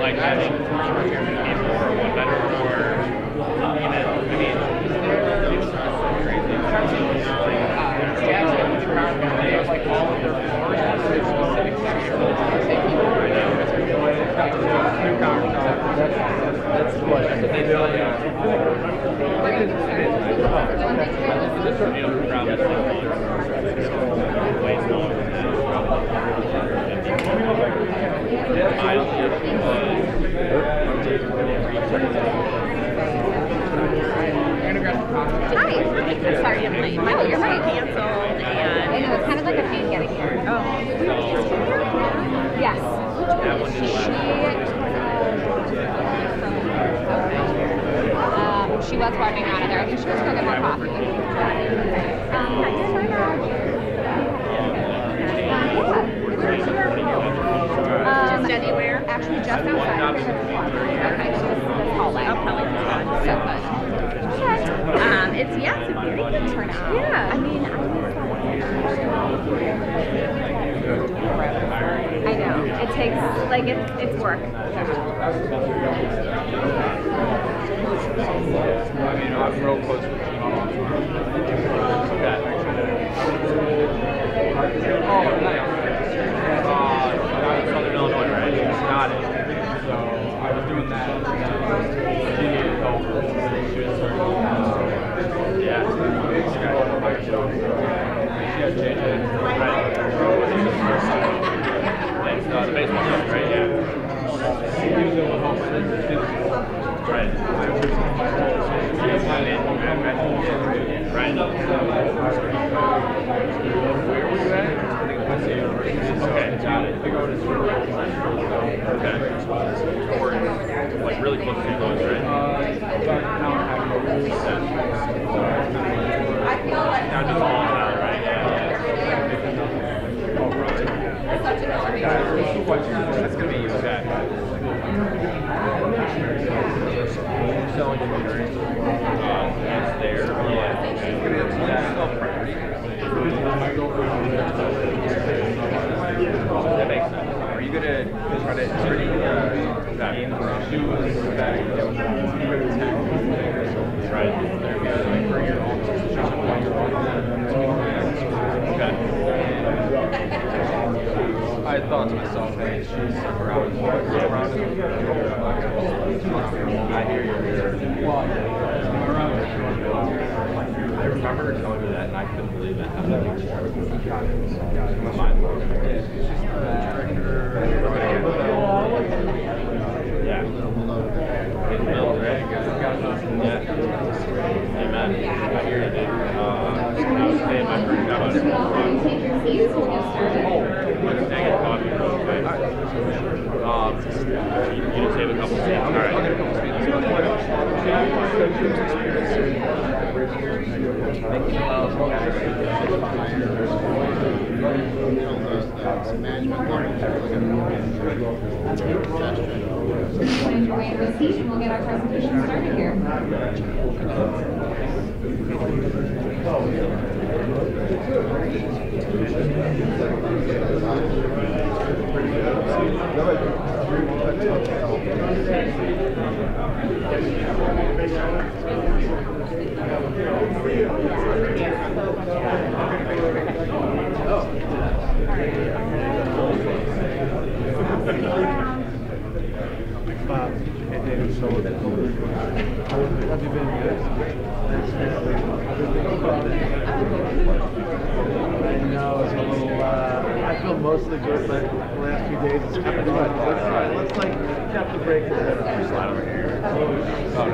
like having people or one better or even, I mean, it's crazy. They have like all of their floors in a specific section. Right now. That's what they do. Way smaller than Hi. Sorry I'm late. My you're right. Canceled. And I know, it's kind of like a pain getting here. Oh. Yes. She was walking out of there. I think she was going to get more coffee. Just anywhere? Actually, just outside. Okay, so this hallway. Oh, Pelican. So good. It's a very good turnout. Yeah. I mean, I know. It takes, like, it's work. I mean, I'm real close with you. Oh, nice. Southern Illinois, right? Got it. So I was doing that. She needed help. She was yeah. She had JJ, right? It's the baseball team, right? Yeah. She was able to help with it. Right. Right. Where were you at? Okay, got it. Okay. We're like really close to those, right? Now just all out, right? That's gonna be you, Zach. Selling it's there. Yeah. That makes sense. Are you gonna try to right. I thought to myself, hey, she's around. I hear you. I remember her telling me that, and I couldn't believe it. My mind blew. Yeah. In the middle, right? Yeah. Amen. I hear you, dude. I was saying my first job on dang it, coffee real quick. You just save a couple seats. All right. I'll get a couple seats. Plan your way to a seat and we'll get our presentation started here. Have you been good? I know it's a little, I feel mostly good, but the last few days it's kind of good. Let's like have to break it down. Slide over here. Oh, no,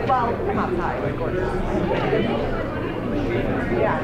Well, come outside, of course. Yeah.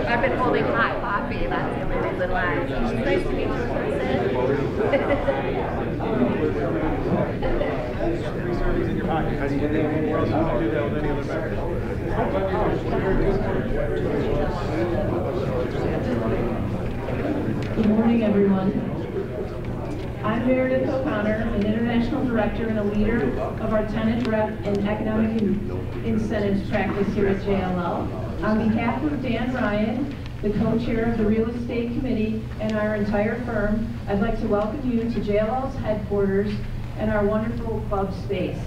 I've been holding hot coffee. That's the only reason why. It's nice to meet you in in your pocket. How do you do that with any other beverage? Good morning, everyone. I'm Meredith O'Connor, an international director and a leader of our tenant rep and economic incentives practice here at JLL. On behalf of Dan Ryan, the co-chair of the Real Estate Committee, and our entire firm, I'd like to welcome you to JLL's headquarters and our wonderful club space.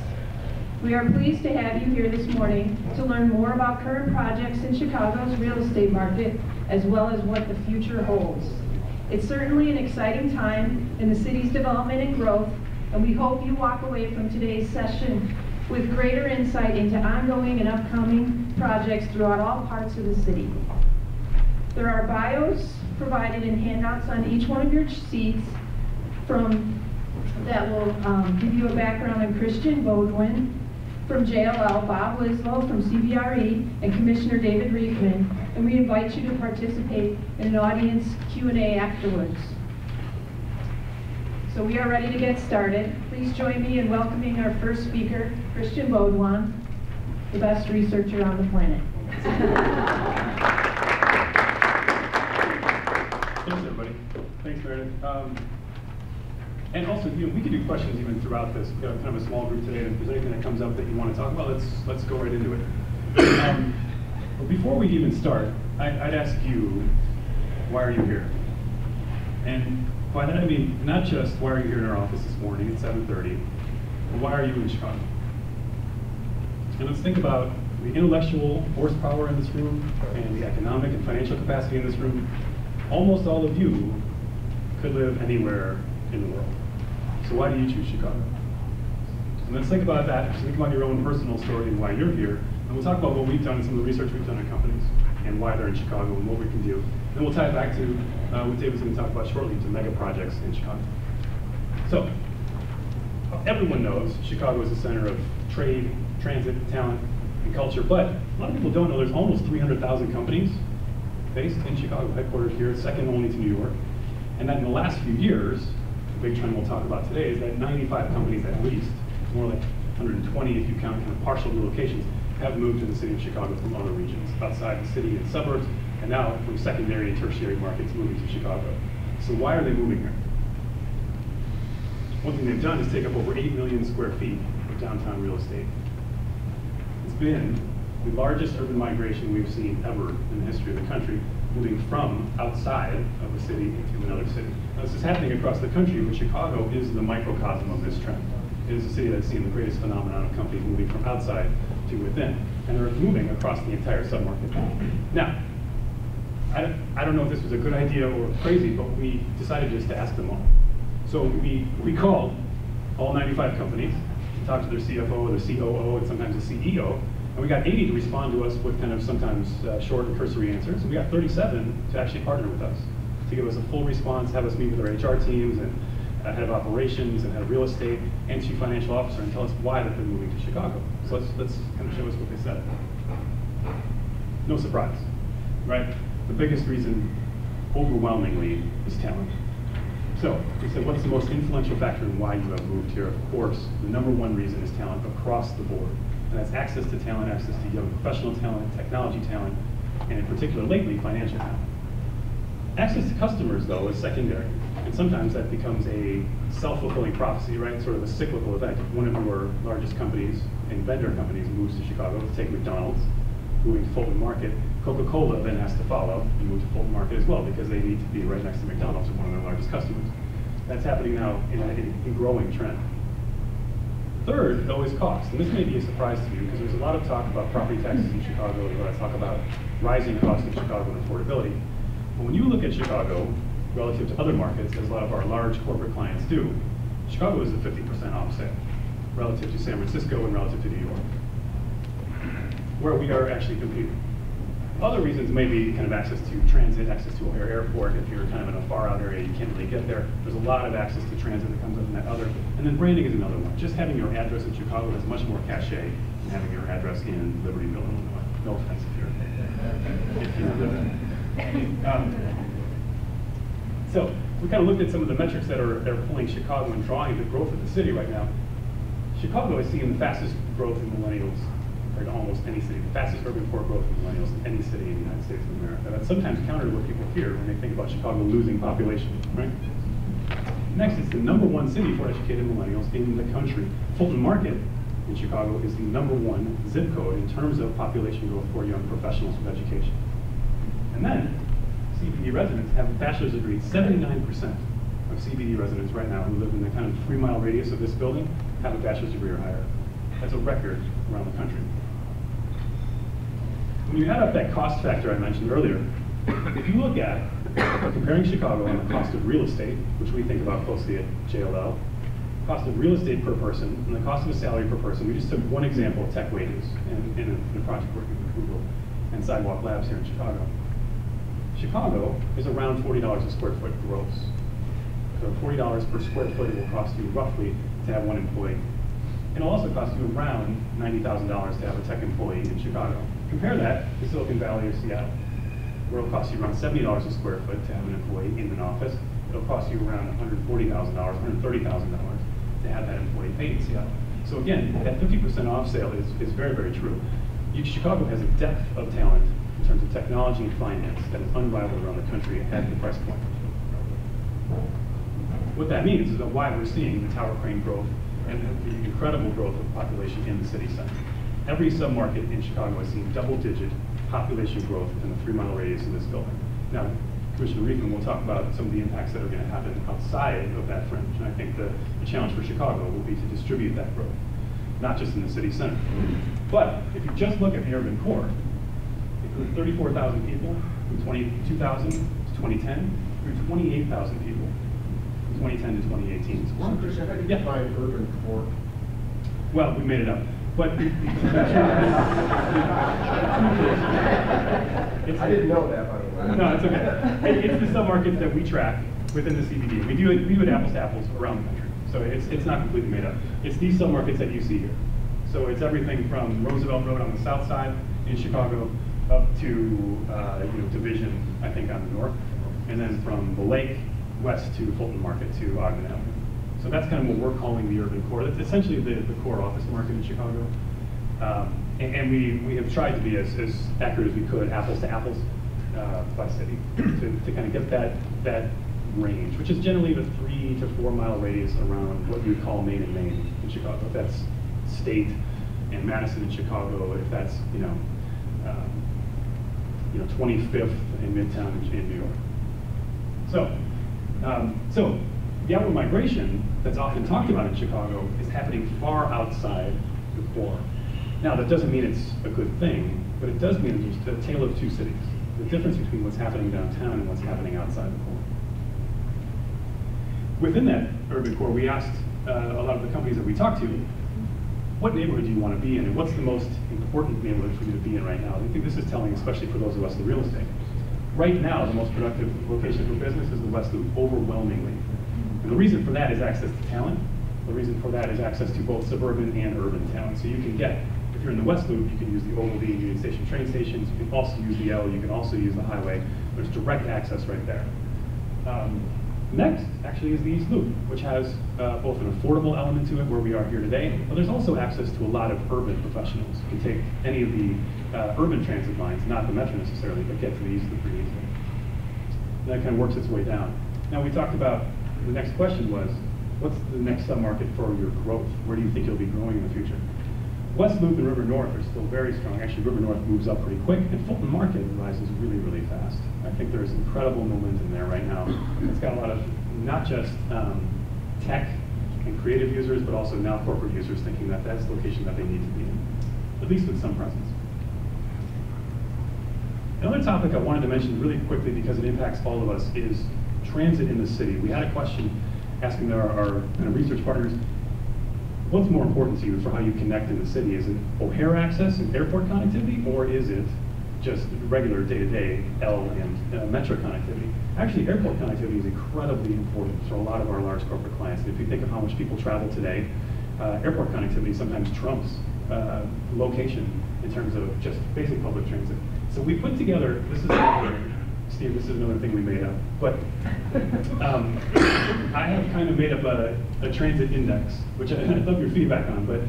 We are pleased to have you here this morning to learn more about current projects in Chicago's real estate market, as well as what the future holds. It's certainly an exciting time in the city's development and growth, and we hope you walk away from today's session with greater insight into ongoing and upcoming projects throughout all parts of the city. There are bios provided in handouts on each one of your seats that will give you a background on Christian Baudouin from JLL, Bob Wislow from CBRE, and Commissioner David Riefman, and we invite you to participate in an audience Q&A afterwards. So we are ready to get started. Please join me in welcoming our first speaker, Christian Baudouin, the best researcher on the planet. Thanks, everybody. Thanks, Meredith. And also, we could do questions even throughout this. We've got kind of a small group today, and if there's anything that comes up that you want to talk about, let's go right into it. But before we even start, I'd ask you, why are you here? And by that I mean not just why are you here in our office this morning at 7:30, but why are you in Chicago? And let's think about the intellectual horsepower in this room and the economic and financial capacity in this room. Almost all of you could live anywhere in the world. So why do you choose Chicago? And let's think about that. Just think about your own personal story and why you're here. And we'll talk about what we've done and some of the research we've done in companies and why they're in Chicago and what we can do. And we'll tie it back to what David's going to talk about shortly, to mega projects in Chicago. So, everyone knows Chicago is the center of trade, transit, talent, and culture, but a lot of people don't know there's almost 300,000 companies based in Chicago, headquartered here, second only to New York. And that in the last few years, the big trend we'll talk about today is that 95 companies at least, more like 120 if you count kind of partial relocations, have moved to the city of Chicago from other regions, outside the city and suburbs, and now from secondary and tertiary markets moving to Chicago. So why are they moving here? One thing they've done is take up over 8 million square feet of downtown real estate. It's been the largest urban migration we've seen ever in the history of the country, moving from outside of the city into another city. Now, this is happening across the country, but Chicago is the microcosm of this trend. It is a city that's seen the greatest phenomenon of companies moving from outside to within, and they're moving across the entire submarket. Now, I don't know if this was a good idea or crazy, but we decided just to ask them all. So we called all 95 companies, to talk to their CFO, their COO, and sometimes the CEO. And we got 80 to respond to us with kind of sometimes short and cursory answers. And we got 37 to actually partner with us, to give us a full response, have us meet with our HR teams and head of operations and head of real estate and chief financial officer and tell us why they've been moving to Chicago. So let's kind of show us what they said. No surprise, right? The biggest reason, overwhelmingly, is talent. So we said, what's the most influential factor in why you have moved here? Of course, the number one reason is talent across the board. And that's access to talent, access to young professional talent, technology talent, and in particular, lately, financial talent. Access to customers, though, is secondary. And sometimes that becomes a self-fulfilling prophecy, right? Sort of a cyclical event. If one of your largest companies and vendor companies moves to Chicago, let's take McDonald's, moving to Fulton Market, Coca-Cola then has to follow and move to Fulton Market as well because they need to be right next to McDonald's, one of their largest customers. That's happening now in a growing trend. Third, though, is cost. And this may be a surprise to you because there's a lot of talk about property taxes in Chicago, there's a lot of talk about rising costs in Chicago and affordability. But when you look at Chicago relative to other markets, as a lot of our large corporate clients do, Chicago is a 50% off sale relative to San Francisco and relative to New York, where we are actually competing. Other reasons may be kind of access to transit, access to O'Hare Airport. If you're kind of in a far out area, you can't really get there. There's a lot of access to transit that comes up in that other. And then branding is another one. Just having your address in Chicago has much more cachet than having your address in Libertyville, Illinois. No offense if you're living. So we kind of looked at some of the metrics that are pulling Chicago and drawing the growth of the city right now. Chicago is seeing the fastest growth in millennials compared to almost any city, the fastest urban core growth in millennials in any city in the United States of America. That's sometimes counter to what people hear when they think about Chicago losing population, right? Next, it's the number one city for educated millennials in the country. Fulton Market in Chicago is the number one zip code in terms of population growth for young professionals with education. And then, CBD residents have a bachelor's degree. 79% of CBD residents right now who live in the kind of 3-mile radius of this building have a bachelor's degree or higher. That's a record around the country. When you add up that cost factor I mentioned earlier, if you look at comparing Chicago on the cost of real estate, which we think about closely at JLL, cost of real estate per person, and the cost of a salary per person, we just took one example of tech wages in a project working with Google and Sidewalk Labs here in Chicago. Chicago is around $40 a square foot gross. So $40 per square foot it will cost you roughly to have one employee. It'll also cost you around $90,000 to have a tech employee in Chicago. Compare that to Silicon Valley or Seattle, where it'll cost you around $70 a square foot to have an employee in an office. It'll cost you around $140,000, $130,000 to have that employee paid in Seattle. So again, that 50% off sale is very, very true. Chicago has a depth of talent in terms of technology and finance that is unrivaled around the country at the price point. What that means is that why we're seeing the tower crane growth and the incredible growth of population in the city center. Every submarket in Chicago has seen double-digit population growth in the 3-mile radius of this building. Now, Commissioner Riefman will talk about some of the impacts that are going to happen outside of that fringe, and I think the challenge for Chicago will be to distribute that growth, not just in the city center. But if you just look at the urban core, it grew 34,000 people from 2000 to 2010, grew 28,000 people from 2010 to 2018. How do you define urban core? Well, we made it up. But I didn't know that, by the way. No, it's okay. It's the submarkets that we track within the CBD. We do it apples to apples around the country. So it's not completely made up. It's these submarkets that you see here. So it's everything from Roosevelt Road on the south side in Chicago up to Division, I think, on the north, and then from the lake west to Fulton Market to Ogden Avenue. So that's kind of what we're calling the urban core. That's essentially the core office market in Chicago. And we have tried to be as accurate as we could, apples to apples, by city, to kind of get that range, which is generally the 3 to 4 mile radius around what you would call Main and Main in Chicago. If that's State and Madison in Chicago, if that's 25th and Midtown in New York. So the outward migration that's often talked about in Chicago is happening far outside the core. Now, that doesn't mean it's a good thing, but it does mean there's a tale of two cities. The difference between what's happening downtown and what's happening outside the core. Within that urban core, we asked a lot of the companies that we talk to, what neighborhood do you want to be in, and what's the most important neighborhood for you to be in right now? I think this is telling, especially for those of us in real estate. Right now, the most productive location for business is the West Loop, overwhelmingly. And the reason for that is access to talent. The reason for that is access to both suburban and urban talent. So you can get, if you're in the West Loop, you can use the Ogilvy and Union Station train stations. You can also use the L. You can also use the highway. There's direct access right there. Next, actually, is the East Loop, which has both an affordable element to it, where we are here today, but there's also access to a lot of urban professionals. You can take any of the urban transit lines, not the metro necessarily, but get to the East Loop pretty easily. And that kind of works its way down. Now, we talked about, the next question was, what's the next submarket for your growth? Where do you think you'll be growing in the future? West Loop and River North are still very strong. Actually, River North moves up pretty quick, and Fulton Market rises really, really fast. I think there's incredible momentum there right now. It's got a lot of, not just tech and creative users, but also now corporate users thinking that that's the location that they need to be in, at least with some presence. Another topic I wanted to mention really quickly, because it impacts all of us, is transit in the city. We had a question asking our kind of research partners, what's more important to you for how you connect in the city? Is it O'Hare access and airport connectivity, or is it just regular day-to-day L and metro connectivity? Actually, airport connectivity is incredibly important for a lot of our large corporate clients. And if you think of how much people travel today, airport connectivity sometimes trumps location in terms of just basic public transit. So we put together, this is another, Steve, this is another thing we made up, but I have kind of made up a transit index, which I'd love your feedback on, but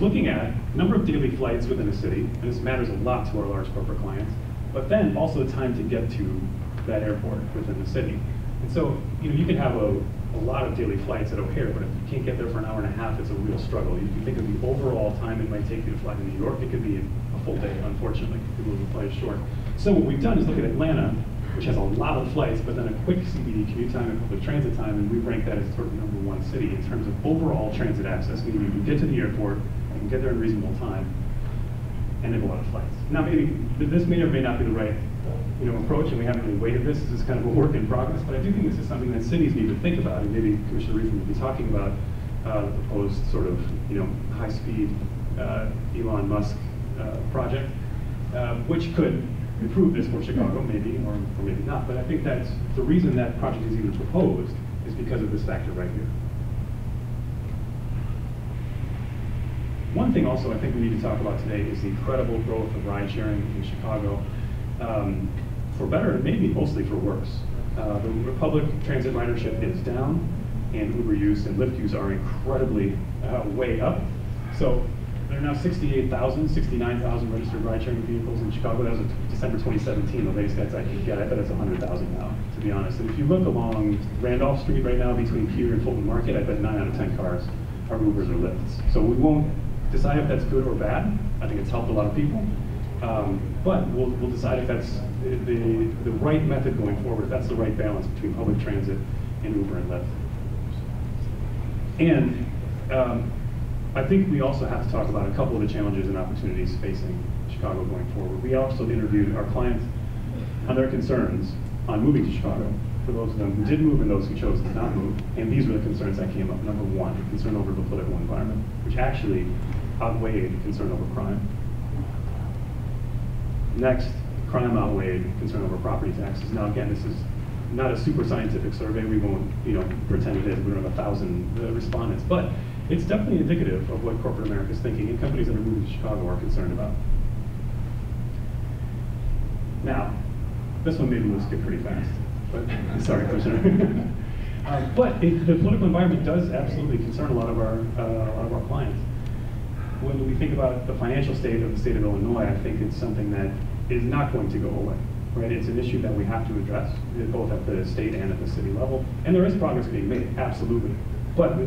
looking at number of daily flights within a city, and this matters a lot to our large corporate clients, but then also the time to get to that airport within the city. And so, you could have a lot of daily flights at O'Hare, but if you can't get there for an hour and a half, it's a real struggle. You can think of the overall time it might take you to fly to New York. It could be a full day, unfortunately. People will fly short. So what we've done is look at Atlanta, which has a lot of flights, but then a quick CBD commute time and public transit time, and we rank that as sort of #1 city in terms of overall transit access, meaning you can get to the airport, you can get there in reasonable time, and have a lot of flights. Now, maybe this may or may not be the right approach, and we haven't really weighted this. This is kind of a work in progress, but I do think this is something that cities need to think about, and maybe Commissioner Reason will be talking about the proposed sort of high-speed Elon Musk project, which could improve this for Chicago, maybe, or maybe not. But I think that's the reason that project is even proposed is because of this factor right here. One thing also I think we need to talk about today is the incredible growth of ride sharing in Chicago. For better, and maybe mostly for worse. The public transit ridership is down, and Uber use and Lyft use are incredibly way up. So there are now 68,000, 69,000 registered ride-sharing vehicles in Chicago. That was December 2017, the latest stats I could get. I bet it's 100,000 now, to be honest. And if you look along Randolph Street right now between Pier and Fulton Market, I bet 9 out of 10 cars are Ubers or Lyfts. So we won't decide if that's good or bad. I think it's helped a lot of people. But we'll decide if that's the right method going forward, if that's the right balance between public transit and Uber and Lyft. And I think we also have to talk about a couple of the challenges and opportunities facing Chicago going forward. We also interviewed our clients on their concerns on moving to Chicago, for those of them who did move and those who chose to not move. And these were the concerns that came up. Number one, concern over the political environment, which actually outweighed concern over crime. Next, crime outweighed concern over property taxes. Now again, this is not a super scientific survey. We won't pretend it is. We don't have 1,000 respondents, but it's definitely indicative of what corporate America is thinking, and companies that are moving to Chicago are concerned about. Now, this one maybe we'll skip pretty fast, but sorry, Commissioner. But the political environment does absolutely concern a lot of our clients. When we think about the financial state of the state of Illinois, I think it's something that is not going to go away. Right? It's an issue that we have to address, both at the state and at the city level, and there is progress being made, absolutely. But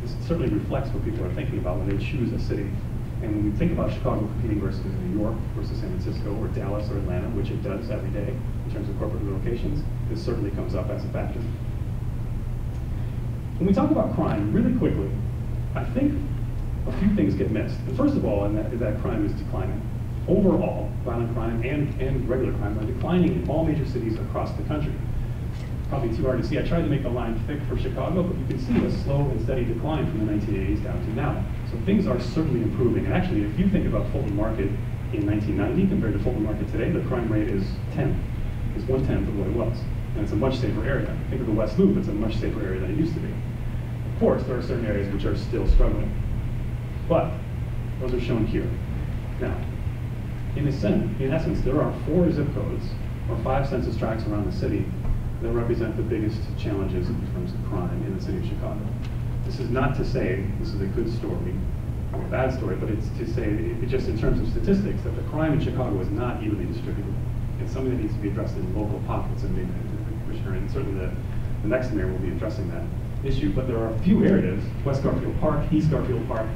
this certainly reflects what people are thinking about when they choose a city. And when we think about Chicago competing versus New York versus San Francisco or Dallas or Atlanta, which it does every day in terms of corporate relocations, this certainly comes up as a factor. When we talk about crime, really quickly, I think a few things get missed. And first of all, that crime is declining. Overall, violent crime and regular crime are declining in all major cities across the country. probably too hard to see. I tried to make the line thick for Chicago, but you can see a slow and steady decline from the 1980s down to now. So things are certainly improving. And actually, if you think about Fulton Market in 1990 compared to Fulton Market today, the crime rate is 1/10 of what it was. And it's a much safer area. Think of the West Loop, it's a much safer area than it used to be. Of course, there are certain areas which are still struggling. But those are shown here. Now, in essence, there are 4 zip codes or 5 census tracts around the city that represent the biggest challenges in terms of crime in the city of Chicago. This is not to say this is a good story or a bad story, but it's to say, just in terms of statistics, that the crime in Chicago is not evenly distributed. It's something that needs to be addressed in local pockets, and maybe the commissioner and certainly the next mayor will be addressing that issue. But there are a few areas, West Garfield Park, East Garfield Park,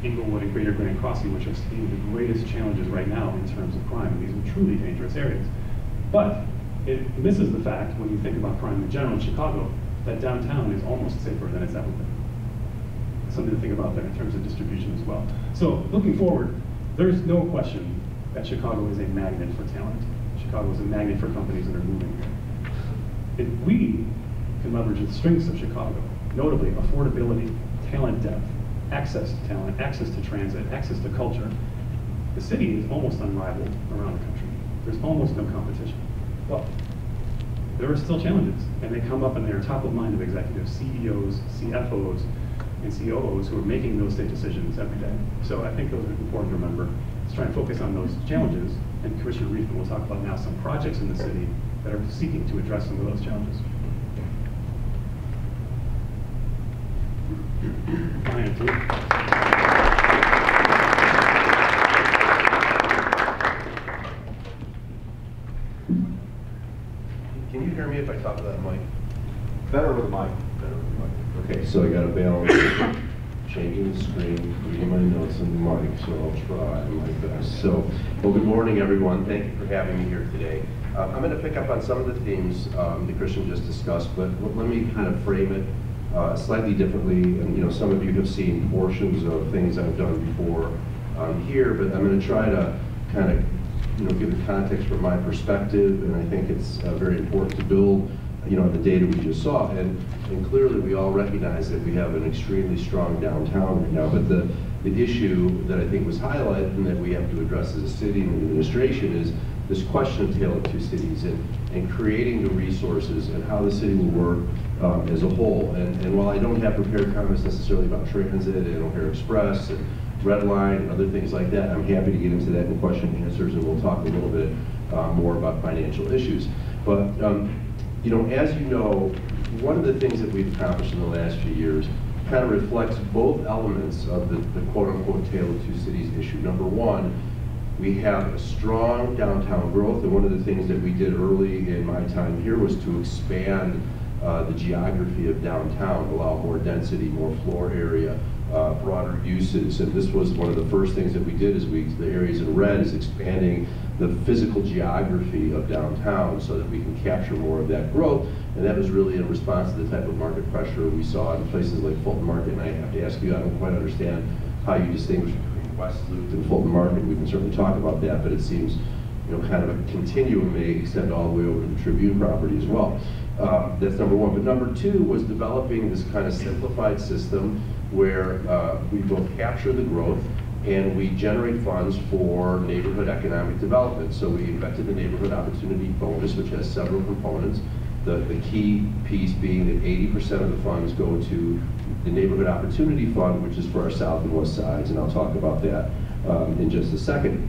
Inglewood, and Greater Grand Crossing, which are seeing the greatest challenges right now in terms of crime, and these are truly dangerous areas. But it misses the fact, when you think about crime in general in Chicago, that downtown is almost safer than it's ever been. Something to think about there in terms of distribution as well. So looking forward, there's no question that Chicago is a magnet for talent. Chicago is a magnet for companies that are moving here. If we can leverage the strengths of Chicago, notably affordability, talent depth, access to talent, access to transit, access to culture, the city is almost unrivaled around the country. There's almost no competition. Well, there are still challenges, and they come up and they are top of mind of executives, CEOs, CFOs, and COOs who are making real estate decisions every day. So I think those are important to remember. Let's try and focus on those challenges, and Commissioner Riefman will talk about now some projects in the city that are seeking to address some of those challenges. Brian, please. Can you hear me if I talk to that mic? Better with a mic. Better with the mic. Okay, so I got to balance changing the screen, reading my notes on the mic, so I'll try my best. So, well, good morning, everyone. Thank you for having me here today. I'm going to pick up on some of the themes that Christian just discussed, but let me kind of frame it slightly differently. And some of you have seen portions of things I've done before here, but I'm going to try to kind of give the context from my perspective, and I think it's very important to build, the data we just saw. And clearly we all recognize that we have an extremely strong downtown right now, but the issue that I think was highlighted and that we have to address as a city and administration is this question of Tale of Two Cities and creating the resources and how the city will work as a whole. And while I don't have prepared comments necessarily about transit and O'Hare Express and Red Line and other things like that, I'm happy to get into that in question and answers, and we'll talk a little bit more about financial issues. But as you know, one of the things that we've accomplished in the last few years kind of reflects both elements of the quote-unquote Tale of Two Cities issue. Number one, we have a strong downtown growth, and one of the things that we did early in my time here was to expand the geography of downtown, allow more density, more floor area, broader uses. And this was one of the first things that we did, the areas in red is expanding the physical geography of downtown so that we can capture more of that growth. And that was really in response to the type of market pressure we saw in places like Fulton Market. And I have to ask you, I don't quite understand how you distinguish between West Loop and Fulton Market. We can certainly talk about that, but it seems kind of a continuum may extend all the way over to the Tribune property as well. That's number one. But number two was developing this kind of simplified system where we both capture the growth and we generate funds for neighborhood economic development. So we invented the Neighborhood Opportunity Bonus, which has several components. The key piece being that 80% of the funds go to the Neighborhood Opportunity Fund, which is for our south and west sides, and I'll talk about that in just a second.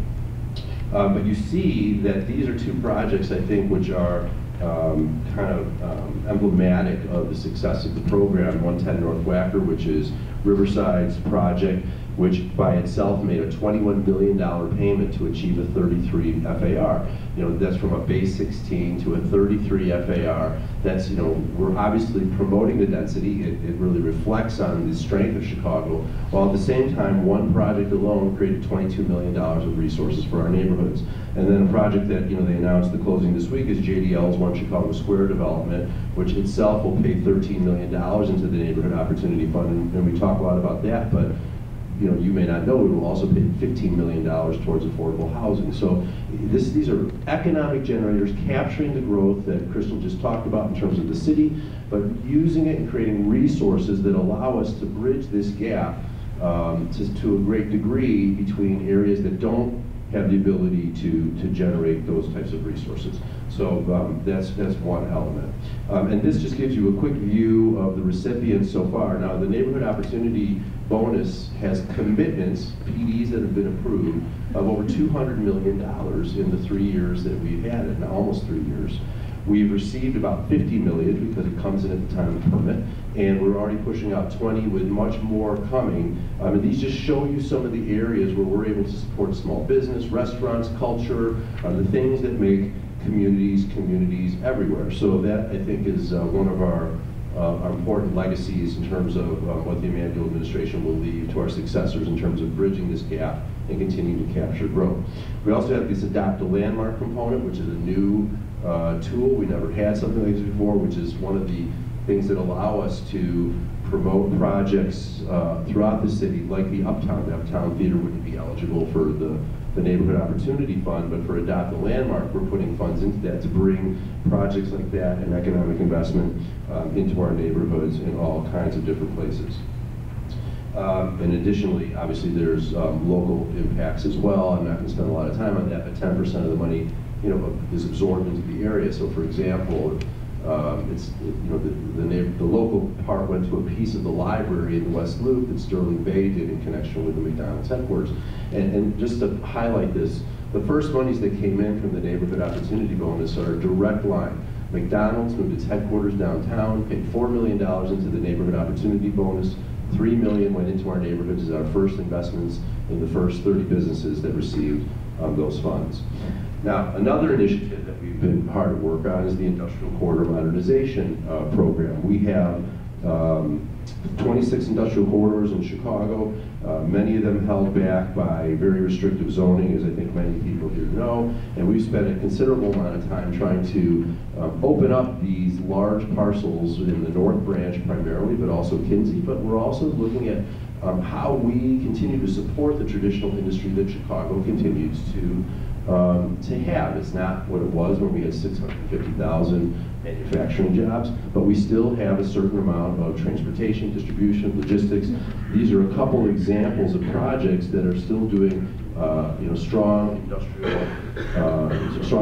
But you see that these are two projects, I think, which are kind of emblematic of the success of the program. 110 North Wacker, which is Riverside's project, which by itself made a $21 billion payment to achieve a 33 FAR. That's from a base 16 to a 33 FAR. That's, we're obviously promoting the density. It really reflects on the strength of Chicago, while at the same time, one project alone created $22 million of resources for our neighborhoods. And then a project that, they announced the closing this week is JDL's One Chicago Square development, which itself will pay $13 million into the Neighborhood Opportunity Fund, and we talk a lot about that, but you may not know, we will also pay $15 million towards affordable housing. So these are economic generators capturing the growth that Crystal just talked about in terms of the city, but using it and creating resources that allow us to bridge this gap to a great degree between areas that don't have the ability to generate those types of resources. So that's one element. And this just gives you a quick view of the recipients so far. Now, the Neighborhood Opportunity Bonus has commitments, PDs that have been approved, of over $200 million in the 3 years that we've had it, now almost 3 years. We've received about $50 million because it comes in at the time of permit, and we're already pushing out 20 with much more coming. And these just show you some of the areas where we're able to support small business, restaurants, culture, the things that make communities everywhere. So that, I think, is one of our important legacies in terms of what the Emanuel administration will leave to our successors in terms of bridging this gap and continuing to capture growth. We also have this Adopt a Landmark component, which is a new tool. We never had something like this before, which is one of the things that allow us to promote projects throughout the city, like the Uptown. The Uptown Theater wouldn't be eligible for the Neighborhood Opportunity Fund, but for Adopt a Landmark, we're putting funds into that to bring projects like that and economic investment into our neighborhoods in all kinds of different places. And additionally, obviously, there's local impacts as well. I'm not going to spend a lot of time on that, but 10% of the money, is absorbed into the area. So, for example, the local part went to a piece of the library in the West Loop that Sterling Bay did in connection with the McDonald's headquarters. And just to highlight this, the first monies that came in from the Neighborhood Opportunity Bonus are a direct line. McDonald's moved its headquarters downtown, paid $4 million into the Neighborhood Opportunity Bonus. $3 million went into our neighborhoods as our first investments in the first 30 businesses that received those funds. Now, another initiative that we've been hard at work on is the Industrial Corridor Modernization Program. We have 26 industrial corridors in Chicago, many of them held back by very restrictive zoning, as I think many people here know, and we've spent a considerable amount of time trying to open up these large parcels in the North Branch primarily, but also Kinsey, but we're also looking at how we continue to support the traditional industry that Chicago continues to have. It's not what it was when we had 650,000 manufacturing jobs, but we still have a certain amount of transportation, distribution, logistics. These are a couple examples of projects that are still doing strong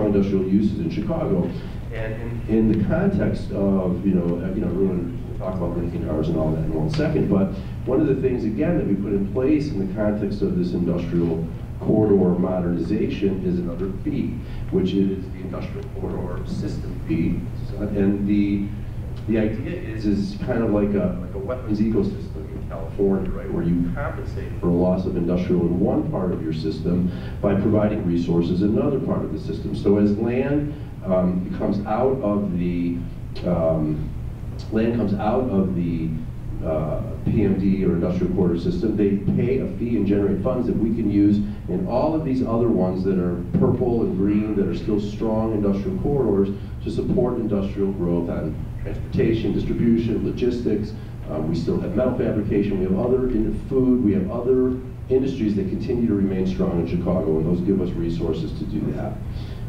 industrial uses in Chicago. And in the context of, everyone will talk about Lincoln Towers and all that in 1 second, but one of the things, again, that we put in place in the context of this industrial corridor modernization is another fee, which is the Industrial Corridor System fee. And the idea is kind of like a wetlands ecosystem in California, right, where you compensate for a loss of industrial in one part of your system by providing resources in another part of the system. So as land comes out of the PMD or industrial corridor system, they pay a fee and generate funds that we can use in all of these other ones that are purple and green that are still strong industrial corridors to support industrial growth on transportation, distribution, logistics. We still have metal fabrication, we have other food, we have other industries that continue to remain strong in Chicago, and those give us resources to do that.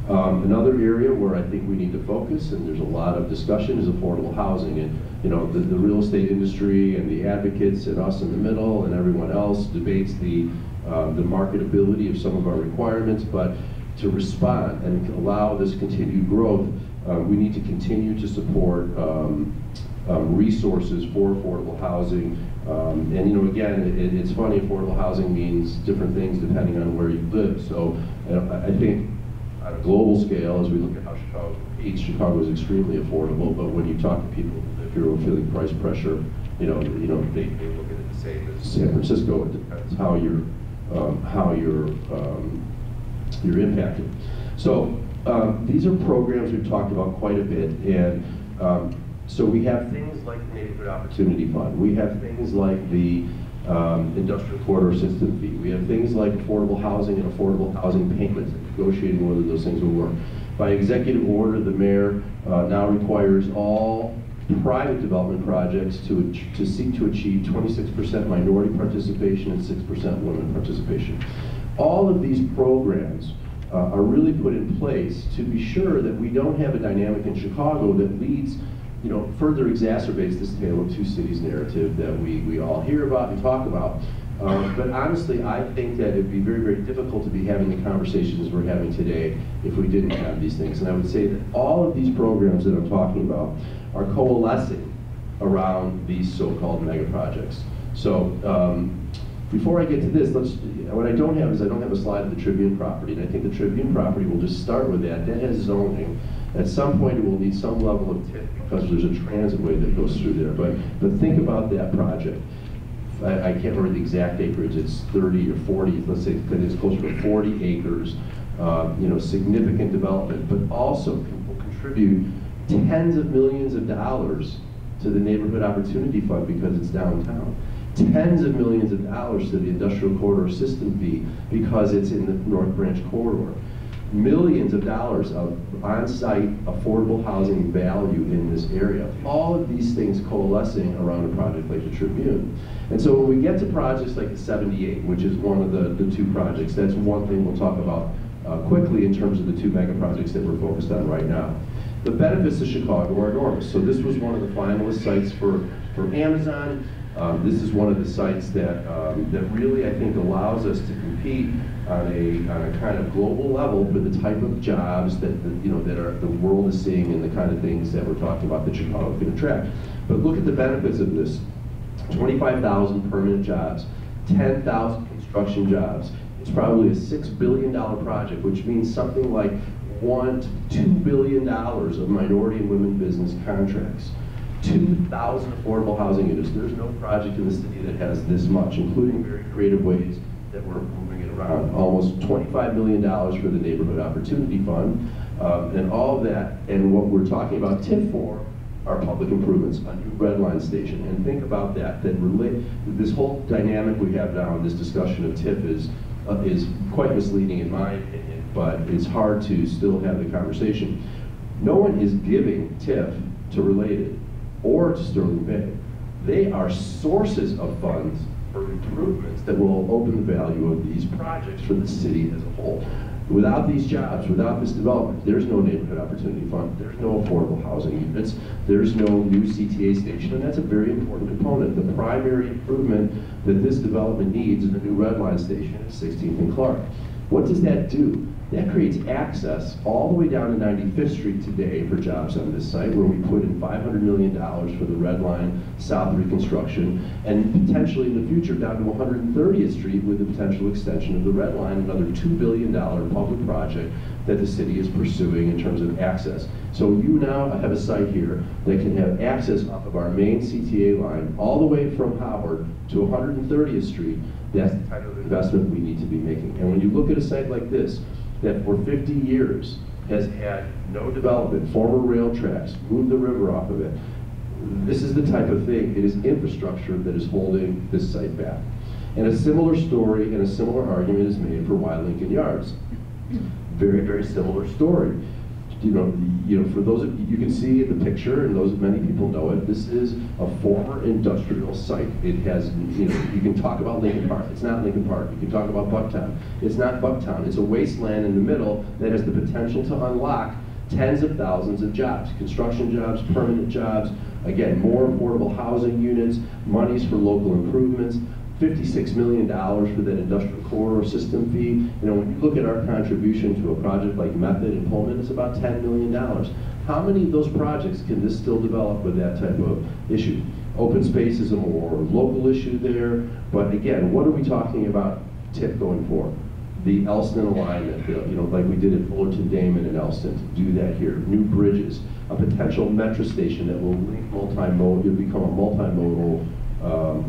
Another area where I think we need to focus, and there's a lot of discussion, is affordable housing. And the real estate industry and the advocates and us in the middle and everyone else debates the marketability of some of our requirements, but to respond and allow this continued growth, we need to continue to support resources for affordable housing. And again, it's funny, affordable housing means different things depending on where you live. So I think on a global scale, as we look at how Chicago competes, Chicago is extremely affordable, but when you talk to people who live here who are feeling price pressure, they look at it the same as San Francisco. It depends how you're impacted. So these are programs we've talked about quite a bit, and so we have things like the Neighborhood Opportunity Fund. We have things like the Industrial Corridor System fee. We have things like affordable housing and affordable housing payments, and negotiating whether those things will work. By executive order, the mayor now requires all private development projects to seek to achieve 26% minority participation and 6% women participation. All of these programs are really put in place to be sure that we don't have a dynamic in Chicago that leads, further exacerbates this tale of two cities narrative that we all hear about and talk about. But honestly, I think that it would be very, very difficult to be having the conversations we're having today if we didn't have these things. And I would say that all of these programs that I'm talking about are coalescing around these so-called mega projects. So before I get to this, what I don't have is I don't have a slide of the Tribune property, and I think the Tribune property will just start with that. That has zoning. At some point, it will need some level of TIF because there's a transitway that goes through there. But think about that project. I can't remember the exact acreage. It's 30 or 40. Let's say it's closer to 40 acres. Significant development, but also will contribute tens of millions of dollars to the Neighborhood Opportunity Fund because it's downtown. Tens of millions of dollars to the Industrial Corridor System fee because it's in the North Branch Corridor. Millions of dollars of on-site affordable housing value in this area. All of these things coalescing around a project like the Tribune. And so when we get to projects like the 78, which is one of the two projects, that's one thing we'll talk about quickly in terms of the two mega projects that we're focused on right now. The benefits to Chicago are enormous. So this was one of the finalist sites for Amazon. This is one of the sites that really, I think, allows us to compete on a kind of global level for the type of jobs that the world is seeing and the kind of things that we're talking about that Chicago can attract. But look at the benefits of this: 25,000 permanent jobs, 10,000 construction jobs. It's probably a $6 billion project, which means something like $1 to $2 billion of minority and women business contracts. 2,000 affordable housing units. There's no project in the city that has this much, including very creative ways that we're moving it around. Almost $25 million for the Neighborhood Opportunity Fund, and all of that, and what we're talking about TIF for are public improvements, a new red line station. And think about that, this whole dynamic we have now in this discussion of TIF is quite misleading in my opinion, but it's hard to still have the conversation. No one is giving TIF to Related or to Sterling Bay. They are sources of funds for improvements that will open the value of these projects for the city as a whole. Without these jobs, without this development, there's no Neighborhood Opportunity Fund, there's no affordable housing units, there's no new CTA station, and that's a very important component. The primary improvement that this development needs is a new red line station at 16th and Clark. What does that do? That creates access all the way down to 95th Street today for jobs on this site, where we put in $500 million for the Red Line South reconstruction, and potentially in the future down to 130th Street with the potential extension of the Red Line, another $2 billion public project that the city is pursuing in terms of access. So you now have a site here that can have access off of our main CTA line all the way from Howard to 130th Street. That's the type of investment we need to be making. And when you look at a site like this, that for 50 years has had no development, former rail tracks, moved the river off of it. This is the type of thing, it is infrastructure that is holding this site back. And a similar story and a similar argument is made for Y Lincoln Yards. Very, very similar story. For those of you can see the picture, and many people know it, this is a former industrial site. It has, you can talk about Lincoln Park. It's not Lincoln Park. You can talk about Bucktown. It's not Bucktown. It's a wasteland in the middle that has the potential to unlock tens of thousands of jobs, construction jobs, permanent jobs, again, more affordable housing units, monies for local improvements, $56 million for that industrial corridor system fee. When you look at our contribution to a project like Method in Pullman, it's about $10 million. How many of those projects can this still develop with that type of issue? Open space is a more local issue there, but again, what are we talking about TIF going for? The Elston alignment, like we did at Fullerton Damon and Elston, to do that here. New bridges, a potential metro station that will link multimodal, it'll become a multimodal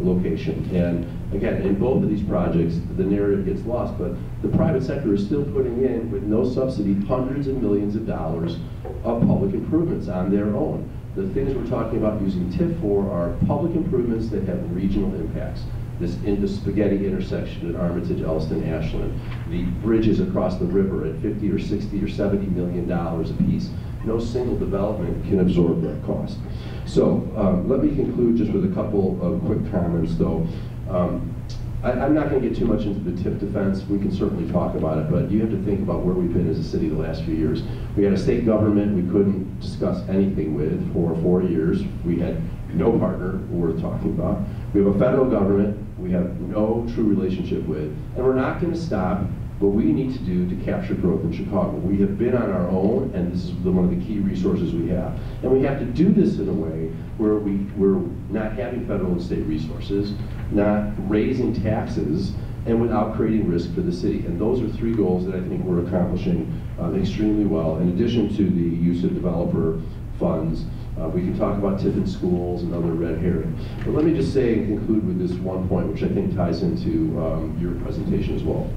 location. And again, in both of these projects, the narrative gets lost, but the private sector is still putting in, with no subsidy, hundreds of millions of dollars of public improvements on their own. The things we're talking about using TIF for are public improvements that have regional impacts. This spaghetti intersection at Armitage, Elston, Ashland, the bridges across the river at $50 or $60 or $70 million a piece. No single development can absorb that cost. So let me conclude just with a couple of quick comments, though. I'm not going to get too much into the TIF defense. We can certainly talk about it, but you have to think about where we've been as a city the last few years. We had a state government we couldn't discuss anything with for 4 years. We had no partner worth talking about. We have a federal government we have no true relationship with, and we're not going to stop what we need to do to capture growth in Chicago. We have been on our own, and this is one of the key resources we have. And we have to do this in a way where we're not having federal and state resources, not raising taxes, and without creating risk for the city. And those are 3 goals that I think we're accomplishing extremely well, in addition to the use of developer funds. We can talk about TIF in schools and other red herring. But let me just say and conclude with this one point, which I think ties into your presentation as well.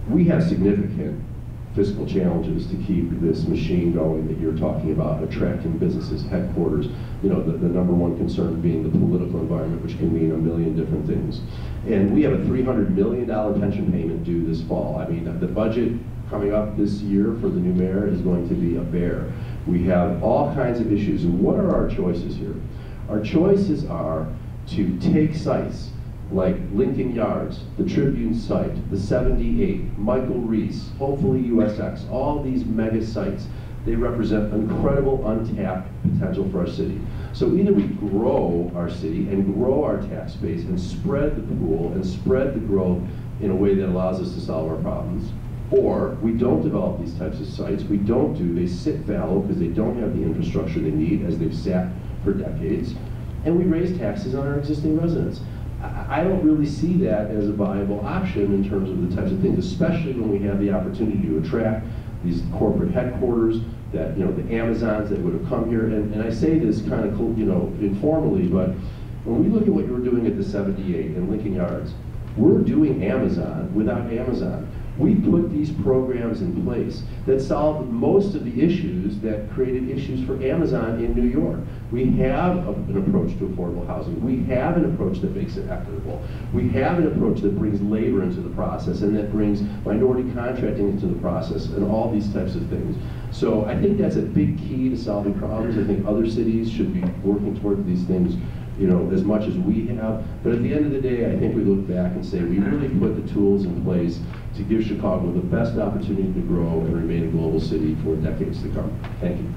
We have significant fiscal challenges to keep this machine going that you're talking about, attracting businesses, headquarters, you know, the number one concern being the political environment, which can mean a million different things. And we have a $300 million pension payment due this fall. I mean, the budget coming up this year for the new mayor is going to be a bear. We have all kinds of issues, and what are our choices here? Our choices are to take sites like Lincoln Yards, the Tribune site, the 78, Michael Reese, hopefully USX, all these mega sites, they represent incredible untapped potential for our city. So either we grow our city and grow our tax base and spread the pool and spread the growth in a way that allows us to solve our problems, or we don't develop these types of sites. They sit fallow because they don't have the infrastructure they need, as they've sat for decades, and we raise taxes on our existing residents. I don't really see that as a viable option in terms of the types of things, especially when we have the opportunity to attract these corporate headquarters, that, you know, the Amazons that would have come here. And I say this kind of, you know, informally, but when we look at what you were doing at the 78 and Lincoln Yards, we're doing Amazon without Amazon. We put these programs in place that solve most of the issues that created issues for Amazon in New York. We have an approach to affordable housing. We have an approach that makes it equitable. We have an approach that brings labor into the process and that brings minority contracting into the process and all these types of things. So I think that's a big key to solving problems. I think other cities should be working toward these things, you know, as much as we have. But at the end of the day, I think we look back and say we really put the tools in place to give Chicago the best opportunity to grow and remain a global city for decades to come. Thank you.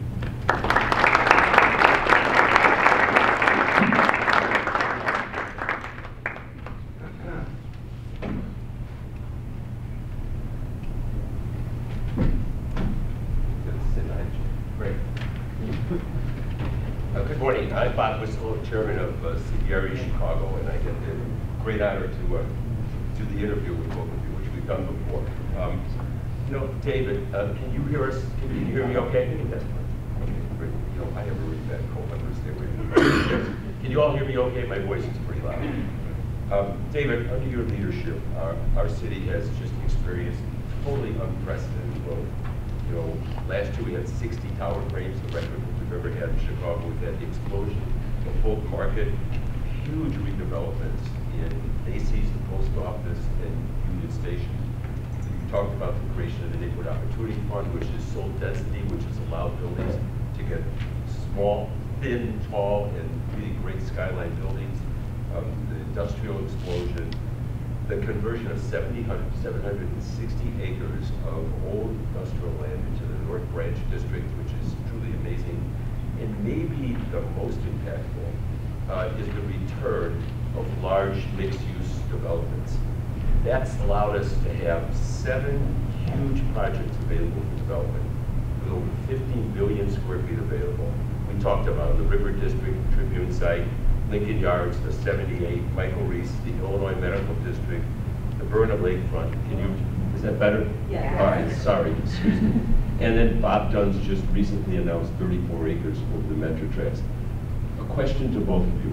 Great. Good morning. I'm Bob Whistle, chairman of CBRE Chicago, and I get the great honor to do the interview with both of you, which we've done before. You know, David, can you hear us? Can you hear me okay? Okay, great. You know, I have a really bad cold. I'm going to stay away from it. Can you all hear me okay? My voice is pretty loud. David, under your leadership, our city has just experienced totally unprecedented growth. You know, last year we had 60 tower cranes, the record we've ever had in Chicago. We've had the explosion of Fulton Market, huge redevelopments in Macy's, the post office, and Union Station. You talked about the creation of the Neighborhood Opportunity Fund, which is sold density, which has allowed buildings to get small, thin, tall, and really great skyline buildings. The industrial explosion, the conversion of 760 acres of old industrial land into the North Branch District, which is truly amazing. And maybe the most impactful is the return of large mixed-use developments. That's allowed us to have 7 huge projects available for development, with over 15 billion square feet available. We talked about the River District, Tribune site, Lincoln Yards, the 78, Michael Reese, the Illinois Medical District, the Burnham Lakefront. Is that better? Yeah. All right, sorry, excuse me. And then Bob Dunn's just recently announced 34 acres over the Metro Tracks. A question to both of you.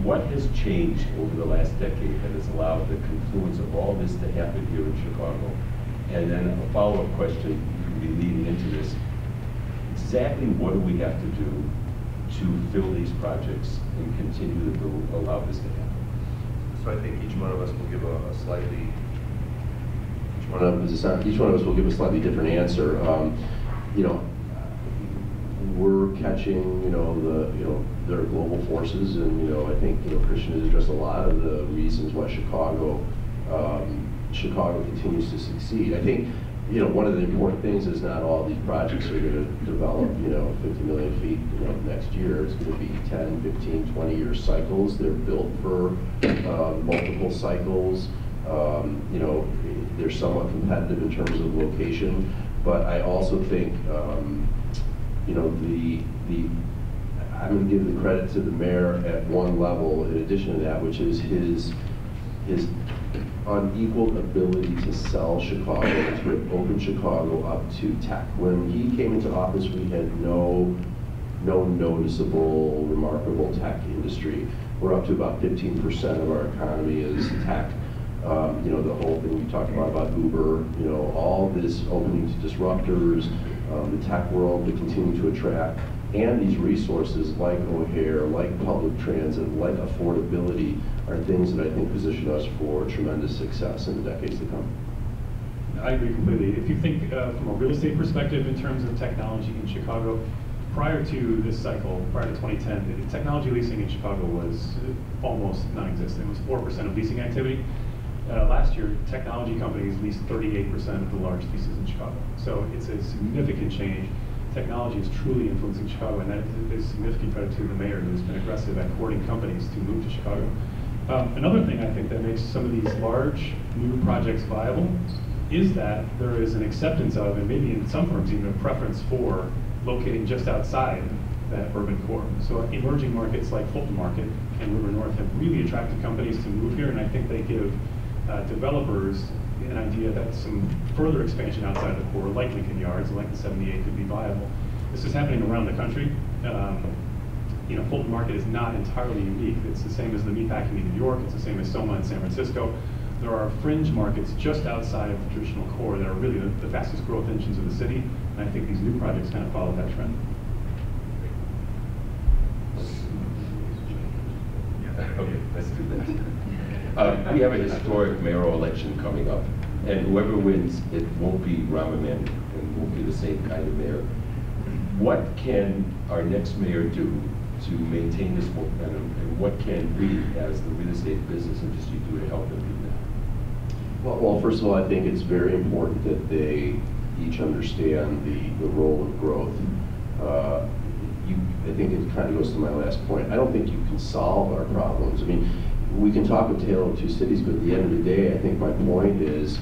What has changed over the last decade that has allowed the confluence of all this to happen here in Chicago? And then a follow-up question, you can be leading into this. Exactly what do we have to do to fill these projects and continue to allow this to happen? So I think each one of us will give a slightly, each one of us will give a slightly different answer. You know, we're catching, there are global forces, and I think Christian has addressed a lot of the reasons why Chicago continues to succeed. I think one of the important things is not all these projects are going to develop 50 million feet next year. It's going to be 10, 15, 20-year cycles. They're built for multiple cycles. They're somewhat competitive in terms of location, but I also think I'm going to give the credit to the mayor at one level in addition to that, which is his unequaled ability to sell Chicago, to open Chicago up to tech. When he came into office, we had no noticeable, remarkable tech industry. We're up to about 15% of our economy is tech. The whole thing we talked about Uber, all this opening to disruptors, the tech world, we continue to attract, and these resources like O'Hare, like public transit, like affordability, are things that I think position us for tremendous success in the decades to come. I agree completely. If you think from a real estate perspective in terms of technology in Chicago, prior to this cycle, prior to 2010, technology leasing in Chicago was almost non-existent. It was 4% of leasing activity. Last year, technology companies leased 38% of the large leases in Chicago. So it's a significant change. Technology is truly influencing Chicago, and that is significant credit to the mayor, who's been aggressive at courting companies to move to Chicago. Another thing I think that makes some of these large new projects viable is that there is an acceptance of, and maybe in some firms even a preference for, locating just outside that urban core. So emerging markets like Fulton Market and River North have really attracted companies to move here, and I think they give developers an idea that some further expansion outside the core, like Lincoln Yards, like the 78, could be viable. This is happening around the country. Fulton Market is not entirely unique. It's the same as the meatpacking in New York. It's the same as Soma in San Francisco. There are fringe markets just outside of the traditional core that are really the fastest growth engines of the city, and I think these new projects kind of follow that trend. Okay, let's do that. We have a historic mayoral election coming up, and whoever wins, it won't be Rahm Emanuel, and won't be the same kind of mayor. What can our next mayor do to maintain this momentum, and what can we, as the real estate business industry, do to help them do that? Well, first of all, I think it's very important that they each understand the role of growth. I think it kind of goes to my last point. I don't think you can solve our problems. I mean, we can talk a tale of two cities, but at the end of the day, I think my point is,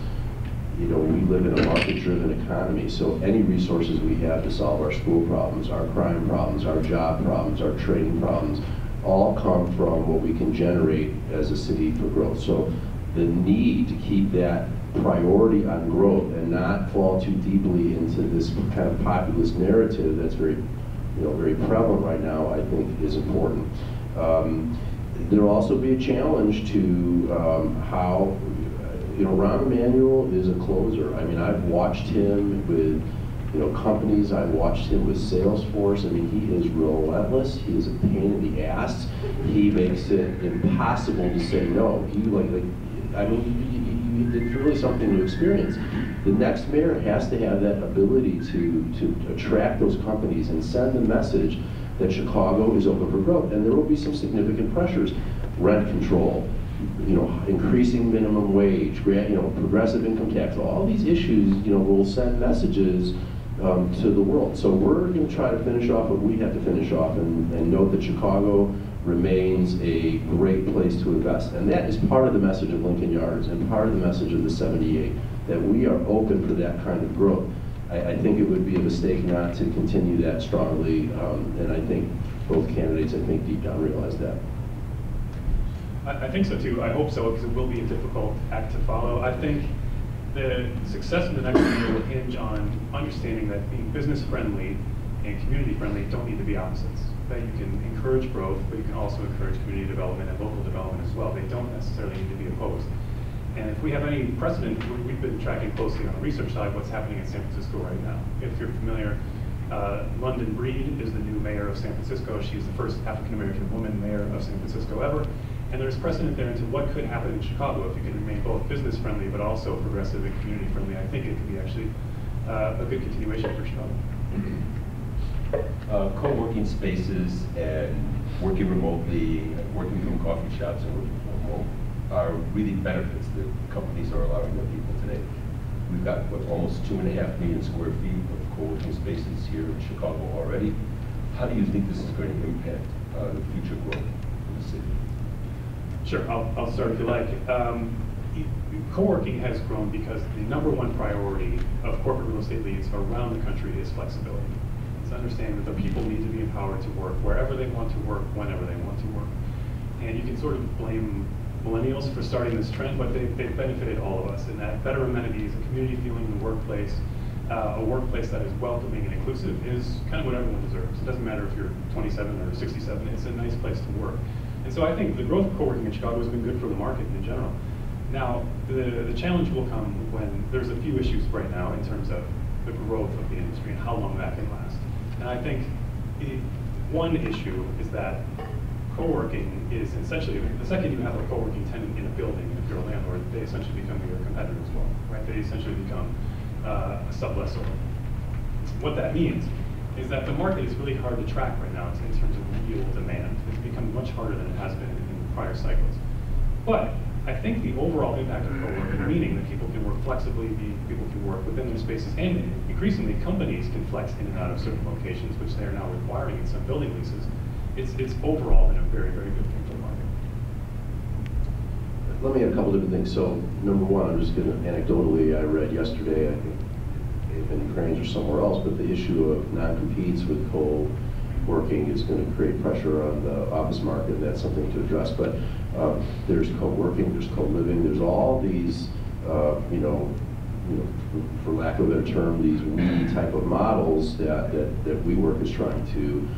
we live in a market-driven economy, so any resources we have to solve our school problems, our crime problems, our job problems, our trading problems, all come from what we can generate as a city for growth. So the need to keep that priority on growth and not fall too deeply into this kind of populist narrative that's very prevalent right now, I think is important. There'll also be a challenge to how, Rahm Emanuel is a closer. I mean, I've watched him with, companies. I've watched him with Salesforce. I mean, he is relentless. He is a pain in the ass. He makes it impossible to say no. It's really something to experience. The next mayor has to have that ability to attract those companies and send the message that Chicago is open for growth. And there will be some significant pressures. Rent control, increasing minimum wage, progressive income tax, all these issues, will send messages to the world. So we're going to try to finish off what we have to finish off and note that Chicago remains a great place to invest. And that is part of the message of Lincoln Yards and part of the message of the 78, that we are open for that kind of growth. I think it would be a mistake not to continue that strongly, and I think both candidates, deep down realize that. I think so too. I hope so, because it will be a difficult act to follow. I think the success of the next year will hinge on understanding that being business friendly and community friendly don't need to be opposites. That you can encourage growth, but you can also encourage community development and local development as well. They don't necessarily need to be opposed. And if we have any precedent, we've been tracking closely on the research side what's happening in San Francisco right now. If you're familiar, London Breed is the new mayor of San Francisco. She's the first African-American woman mayor of San Francisco ever. And there's precedent there into what could happen in Chicago if you can remain both business friendly but also progressive and community friendly. I think it could be actually a good continuation for Chicago. co-working spaces and working remotely, working from coffee shops and working from home are really benefits that companies are allowing their people today. We've got what, almost 2.5 million square feet of co-working spaces here in Chicago already. How do you think this is going to impact the future growth of the city? Sure, I'll start if you like. Co-working has grown because the #1 priority of corporate real estate leads around the country is flexibility. It's understanding that the people need to be empowered to work wherever they want to work, whenever they want to work. And you can sort of blame millennials for starting this trend, but they've benefited all of us in that better amenities, a community feeling in the workplace, a workplace that is welcoming and inclusive is kind of what everyone deserves. It doesn't matter if you're 27 or 67, it's a nice place to work. And so I think the growth of co-working in Chicago has been good for the market in general. Now, the challenge will come when there's a few issues right now in terms of the growth of the industry and how long that can last. And I think one issue is that co-working is essentially, the second you have a co-working tenant in a building, if you're a landlord, they essentially become your competitor as well, right? They essentially become a sublessor. What that means is that the market is really hard to track right now in terms of real demand. It's become much harder than it has been in prior cycles. But I think the overall impact of co-working, meaning that people can work flexibly, people can work within their spaces, and increasingly companies can flex in and out of certain locations, which they are now requiring in some building leases. It's overall been a very, very good thing for the market. Let me add a couple different things. So, #1, I'm just going to anecdotally, I read yesterday, I think, in Ukraine or somewhere else, but the issue of non-competes with co-working is going to create pressure on the office market, and that's something to address. But there's co-working, there's co-living, there's all these, for lack of a better term, these we type of models that WeWork is trying to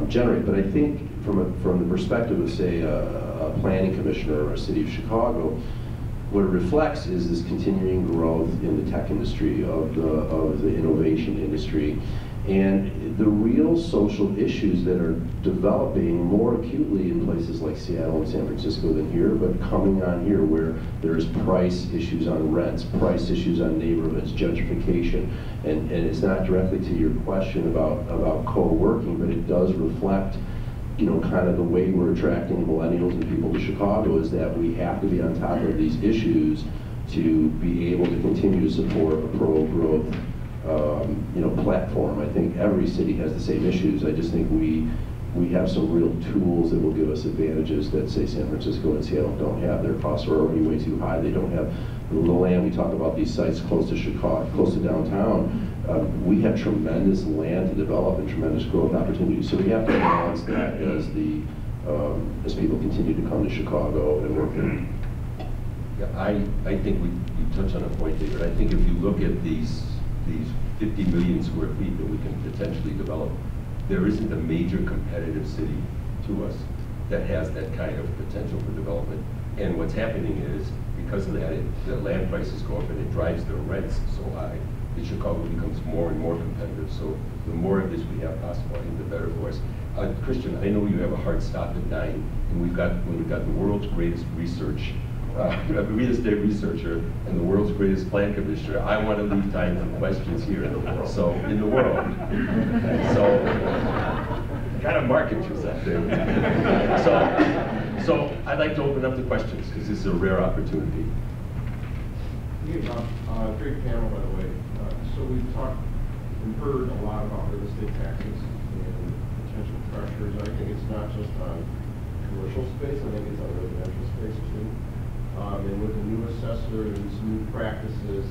generate. But I think from the perspective of, say, a planning commissioner or a city of Chicago, what it reflects is this continuing growth in the tech industry, of the innovation industry, and the real social issues that are developing more acutely in places like Seattle and San Francisco than here, but coming on here where there's price issues on rents, price issues on neighborhoods, gentrification, and it's not directly to your question about co-working, but it does reflect, kind of the way we're attracting millennials and people to Chicago, is that we have to be on top of these issues to be able to continue to support a pro-growth platform. I think every city has the same issues. I just think we have some real tools that will give us advantages that, say, San Francisco and Seattle don't have. Their costs are already way too high. They don't have the land. We talk about these sites close to Chicago, close to downtown. We have tremendous land to develop and tremendous growth opportunities. So we have to balance that as people continue to come to Chicago and work here. Yeah, I think you touched on a point, David. I think if you look at these 50 million square feet that we can potentially develop, there isn't a major competitive city to us that has that kind of potential for development. And what's happening is, because of that, the land prices go up and it drives the rents so high that Chicago becomes more and more competitive. So the more of this we have possible, I think the better for us. Christian, I know you have a hard stop at 9, and we've got the world's greatest research, real estate researcher and the world's greatest plan commissioner. I want to leave time for questions here in the world. So kind of market yourself there. So I'd like to open up the questions because this is a rare opportunity. Great panel, by the way. So we've heard a lot about real estate taxes and potential pressures. I think it's not just on commercial space, I think it's on residential space too. And with the new assessor and these new practices,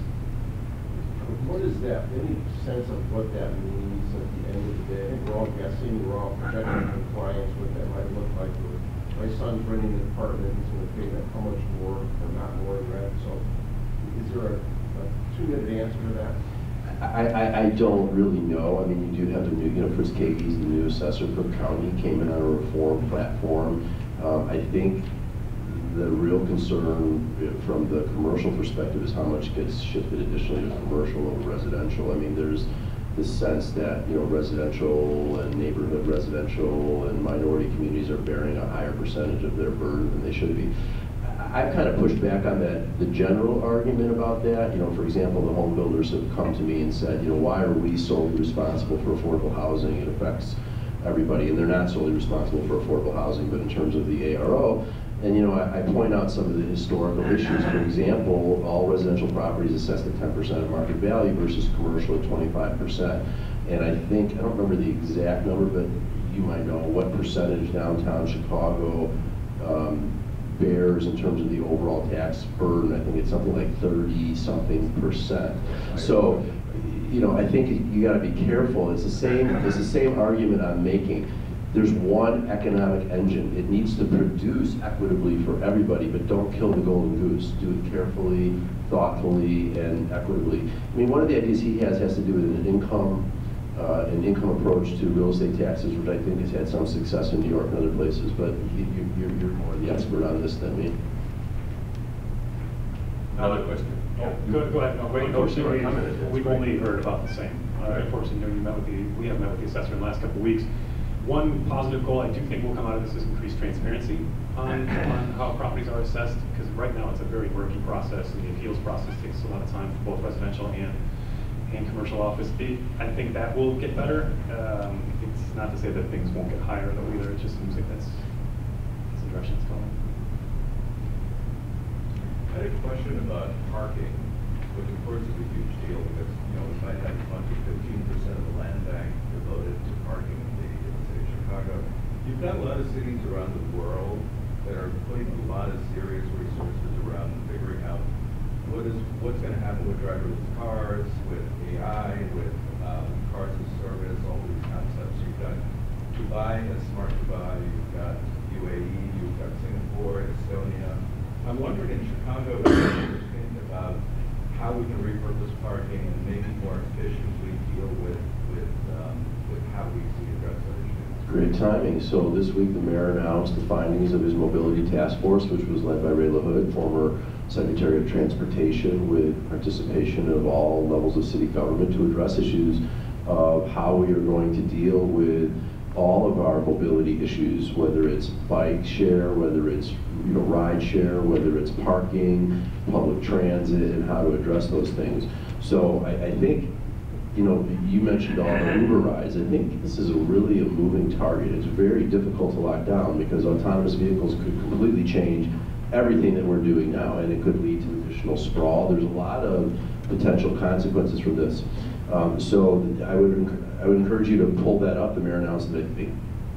what is that? Any sense of what that means at the end of the day? I think we're all guessing, we're all projecting compliance, what that might look like. My son's renting an apartment, he's going to pay that how much more or not more in rent. So is there a 2-minute answer to that? I don't really know. I mean, you do have the new, Fritz Kagey's the new assessor for county, came in on a reform platform. I think the real concern from the commercial perspective is how much gets shifted additionally to commercial over residential. I mean, there's this sense that, residential and neighborhood residential and minority communities are bearing a higher percentage of their burden than they should be. I've kind of pushed back on that, the general argument about that. You know, for example, the home builders have come to me and said, you know, why are we solely responsible for affordable housing? It affects everybody, and they're not solely responsible for affordable housing, but in terms of the ARO. And you know, I point out some of the historical issues. For example, all residential properties assessed at 10% of market value versus commercial at 25%. And I think, I don't remember the exact number, but you might know what percentage downtown Chicago bears in terms of the overall tax burden. I think it's something like 30-something%. So, you know, I think you got to be careful. It's the same argument I'm making. There's one economic engine. It needs to produce equitably for everybody, but don't kill the golden goose. Do it carefully, thoughtfully, and equitably. I mean, one of the ideas he has to do with an income approach to real estate taxes, which I think has had some success in New York and other places, but you're more the expert on this than me. Another question. Yeah, go ahead. No, wait, unfortunately, we've only heard about the same. Unfortunately, you know, we have met with the assessor in the last couple of weeks. One positive goal I do think will come out of this is increased transparency on how properties are assessed, because right now it's a very murky process, and the appeals process takes a lot of time for both residential and commercial office. I think that will get better. It's not to say that things won't get higher though either. It just seems like that's the direction it's going. I had a question about parking, which of course is a huge deal because, you know, we might have as much as 15% of the land bank devoted to parking in the city of Chicago. You've got a lot of cities around the world that are putting a lot of serious resources around figuring out what's going to happen with driverless cars, with AI, with cars as service, all these concepts. You've got Dubai, a smart Dubai, you've got UAE, you've got Singapore, Estonia. I'm wondering in Chicago, what you think about how we can repurpose parking and maybe more efficiently deal with how we see address that issue. Great timing. So this week the mayor announced the findings of his mobility task force, which was led by Ray LaHood, former Secretary of Transportation, with participation of all levels of city government to address issues of how we are going to deal with all of our mobility issues, whether it's bike share, whether it's ride share, whether it's parking, public transit, and how to address those things. So I think, you know, you mentioned all the Uber rides. I think this is really a moving target. It's very difficult to lock down because autonomous vehicles could completely change everything that we're doing now, and it could lead to additional sprawl. There's a lot of potential consequences from this. So I would encourage you to pull that up. The mayor announced it, I think,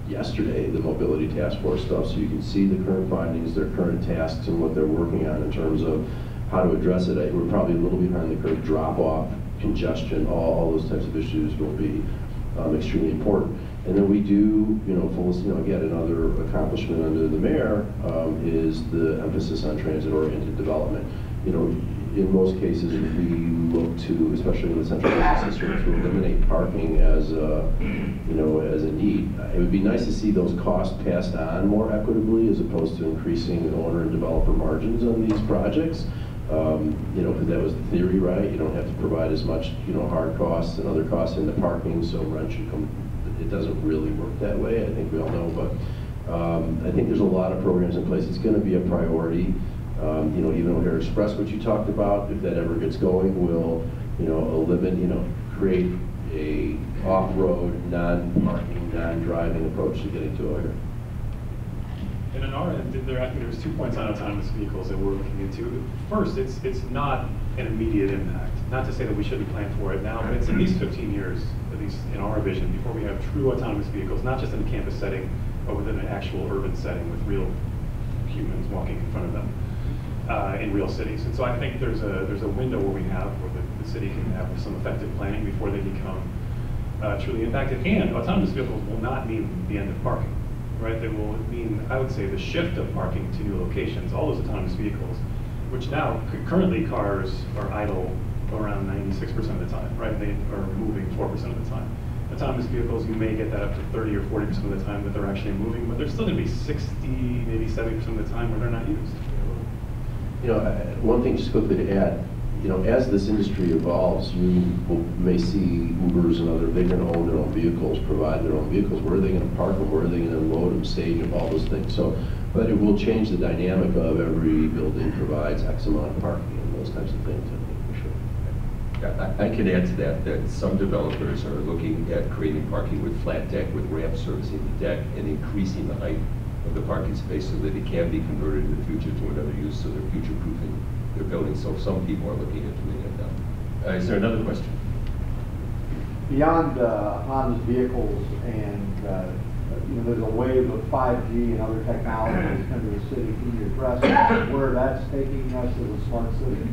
yesterday, the mobility task force stuff, so you can see the current findings, their current tasks, and what they're working on in terms of how to address it. We're probably a little behind the curve. Drop-off, congestion, all those types of issues will be extremely important. And then we do, you know, again, another accomplishment under the mayor is the emphasis on transit-oriented development. You know, in most cases, we look to, especially in the central business district, to eliminate parking as a, you know, as a need. It would be nice to see those costs passed on more equitably, as opposed to increasing owner and developer margins on these projects. You know, because that was the theory, right? You don't have to provide as much, you know, hard costs and other costs into parking, so rent should come. It doesn't really work that way, I think we all know, but I think there's a lot of programs in place. It's going to be a priority. You know, even O'Hare Express, which you talked about, if that ever gets going, will, you know, create a off-road, non-parking, non-driving approach to getting to O'Hare. And on our end, I think there's 2 points on autonomous vehicles that we're looking into. First, it's not an immediate impact. Not to say that we shouldn't plan for it now, but it's at least 15 years, at least in our vision, before we have true autonomous vehicles, not just in a campus setting, but within an actual urban setting with real humans walking in front of them in real cities. And so I think there's a window where we have, where the city can have some effective planning before they become truly impacted. And autonomous vehicles will not mean the end of parking. Right, they will mean, I would say, the shift of parking to new locations. All those autonomous vehicles, which now currently cars are idle around 96% of the time, right? They are moving 4% of the time. Autonomous vehicles, you may get that up to 30 or 40% of the time that they're actually moving, but there's still going to be 60, maybe 70% of the time where they're not used. You know, one thing just quickly to add. You know, as this industry evolves, you may see Ubers and other, they're going to own their own vehicles, provide their own vehicles. Where are they going to park them? Where are they going to load them, stage them, all those things? So But it will change the dynamic of every building provides X amount of parking and those types of things, I think, for sure. Yeah, I can add to that some developers are looking at creating parking with flat deck, with ramp servicing the deck, and increasing the height of the parking space so that it can be converted in the future to another use, so they're future-proofing their buildings. So some people are looking at doing it now. Is there another question? Beyond Honda's vehicles and there's a wave of 5G and other technologies coming to the city. Can you address where that's taking us as a smart city?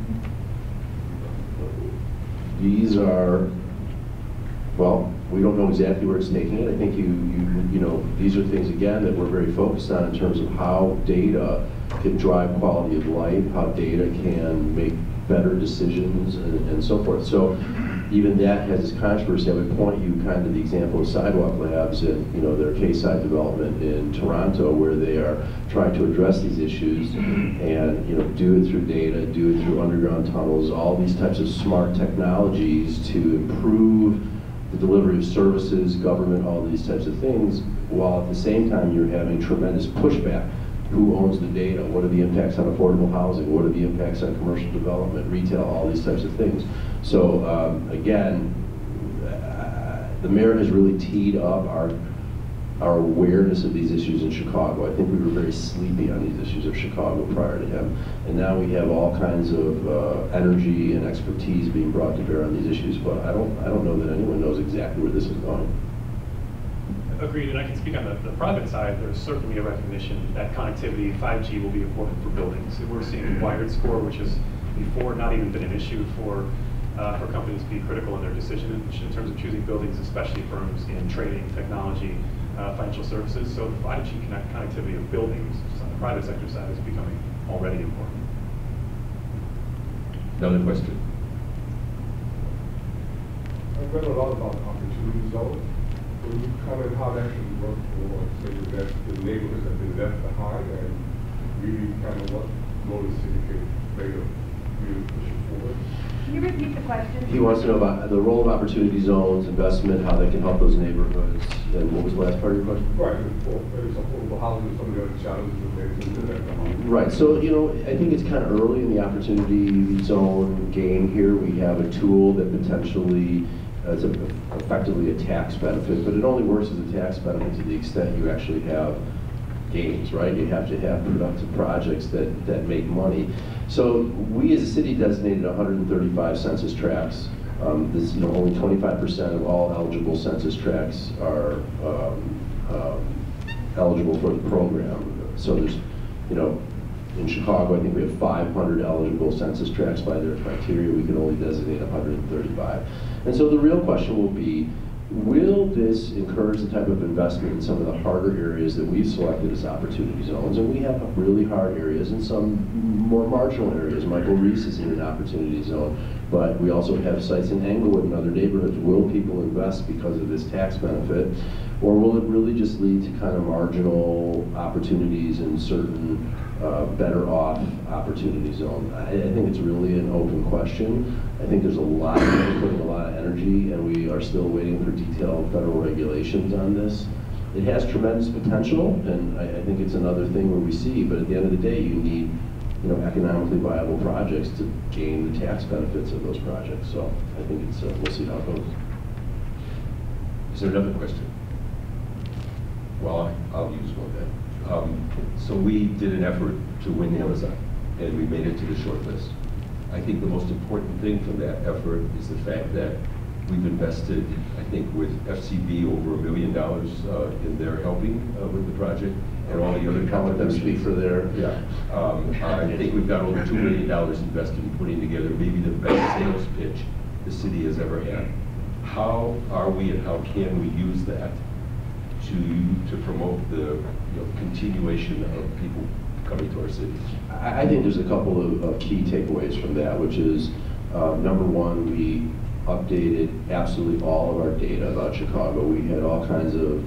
These are, well, we don't know exactly where it's taking it. I think these are things, again, that we're very focused on in terms of how data can drive quality of life, how data can make better decisions, and so forth. So even that has its controversy. I would point you kind of the example of Sidewalk Labs and their Quayside development in Toronto, where they are trying to address these issues and do it through data, do it through underground tunnels, all these types of smart technologies to improve the delivery of services, government, all these types of things, while at the same time you're having tremendous pushback. Who owns the data? What are the impacts on affordable housing? What are the impacts on commercial development, retail, all these types of things? So again, the mayor has really teed up our awareness of these issues in Chicago. I think we were very sleepy on these issues of Chicago prior to him. And now we have all kinds of energy and expertise being brought to bear on these issues, but I don't know that anyone knows exactly where this is going. Agreed, and I can speak on the private side. There's certainly a recognition that connectivity, 5G, will be important for buildings. We're seeing Wired Score, which has before not even been an issue for companies to be critical in their decision in terms of choosing buildings, especially firms in trading, technology, financial services. So the 5G connectivity of buildings, just on the private sector side, is becoming already important. Another question? I've read a lot about opportunity zones. Will you comment how that should work for, say, the neighborhoods that have been left behind, and really kind of what role the city can play to really push it forward? Can you repeat the question? He wants to know about the role of opportunity zones, investment, how they can help those neighborhoods, and what was the last part of your question? Right, it's affordable housing, some of the other challenges related to that. Right, so I think it's kind of early in the opportunity zone game here. We have a tool that potentially is effectively a tax benefit, but it only works as a tax benefit to the extent you actually have gains, right? You have to have productive projects that make money. So we as a city designated 135 census tracts. Only 25% of all eligible census tracts are eligible for the program. So there's, in Chicago, I think we have 500 eligible census tracts by their criteria. We can only designate 135. And so the real question will be, will this encourage the type of investment in some of the harder areas that we've selected as opportunity zones? And we have really hard areas and some more marginal areas. Michael Reese is in an opportunity zone, but we also have sites in Englewood and other neighborhoods. Will people invest because of this tax benefit? Or will it really just lead to kind of marginal opportunities in certain better off opportunity zone? I think it's really an open question. I think there's a lot of people putting a lot of energy, and we are still waiting for detailed federal regulations on this. It has tremendous potential, and I think it's another thing where we see, but at the end of the day, you need economically viable projects to gain the tax benefits of those projects. So I think it's, we'll see how it goes. Is there another question? Well, I'll use one then. So we did an effort to win Amazon, and we made it to the short list. I think the most important thing from that effort is the fact that we've invested, I think, with FCB over $1 million in their helping with the project, and all the other I'll let them speak for their. Yeah. I think we've got over $2 million invested in putting together maybe the best sales pitch the city has ever had. How are we and how can we use that to promote the continuation of people coming to our city? I think there's a couple of key takeaways from that, which is, number one, we updated absolutely all of our data about Chicago. We had all kinds of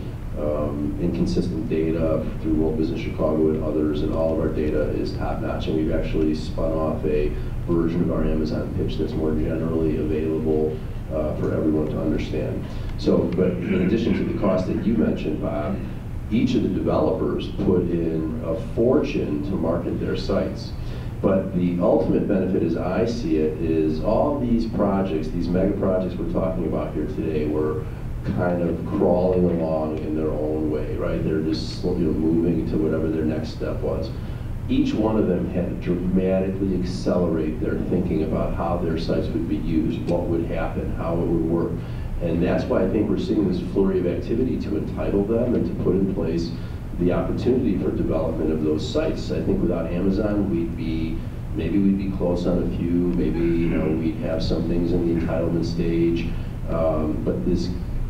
inconsistent data through World Business Chicago and others, and all of our data is top-notch, and we've actually spun off a version of our Amazon pitch that's more generally available for everyone to understand. So, but in addition to the cost that you mentioned, Bob, each of the developers put in a fortune to market their sites. But the ultimate benefit, as I see it, is all these projects, these mega projects we're talking about here today, were kind of crawling along in their own way, right? They're just moving to whatever their next step was. Each one of them had to dramatically accelerate their thinking about how their sites would be used, what would happen, how it would work. And that's why I think we're seeing this flurry of activity to entitle them and to put in place the opportunity for development of those sites. I think without Amazon, maybe we'd be close on a few, maybe we'd have some things in the entitlement stage, but